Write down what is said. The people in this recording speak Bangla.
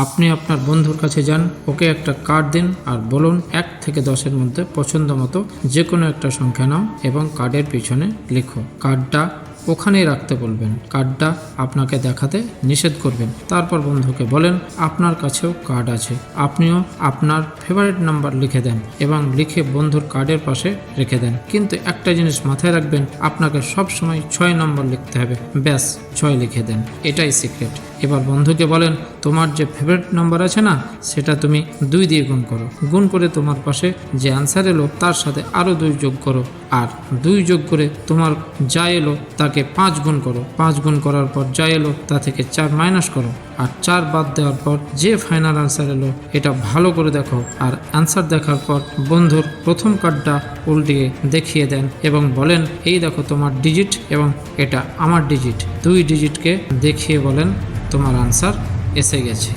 আপনি আপনার বন্ধুর কাছে যান, ওকে একটা কার্ড দিন আর বলুন 1 থেকে 10-এর মধ্যে পছন্দ মতো যে কোনো একটা সংখ্যা নাও এবং কার্ডের পিছনে লিখো। কার্ডটা ওখানেই রাখতে বলবেন, কার্ডটা আপনাকে দেখাতে নিষেধ করবেন। তারপর বন্ধুকে বলেন আপনার কাছেও কার্ড আছে, আপনিও আপনার ফেভারিট নাম্বার লিখে দেন এবং লিখে বন্ধুর কার্ডের পাশে রেখে দেন। কিন্তু একটা জিনিস মাথায় রাখবেন, আপনাকে সবসময় 6 নম্বর লিখতে হবে, ব্যাস 6 লিখে দেন, এটাই সিক্রেট। এবার বন্ধুকে বলেন তোমার যে ফেভারিট নাম্বার আছে না, সেটা তুমি 2 দিয়ে গুণ করো, গুণ করে তোমার পাশে যে অ্যান্সার এলো তার সাথে আরও 2 যোগ করো, আর 2 যোগ করে তোমার যা এলো তাকে 5 গুণ করো, 5 গুণ করার পর যা এলো তা থেকে 4 মাইনাস করো, আর 4 বাদ দেওয়ার পর যে ফাইনাল অ্যান্সার এলো এটা ভালো করে দেখো। আর অ্যান্সার দেখার পর বন্ধুর প্রথম কার্ডটা উল্টিয়ে দেখিয়ে দেন এবং বলেন এই দেখো তোমার ডিজিট এবং এটা আমার ডিজিট, 2 ডিজিটকে দেখিয়ে বলেন তোমার অ্যান্সার এসে গেছে।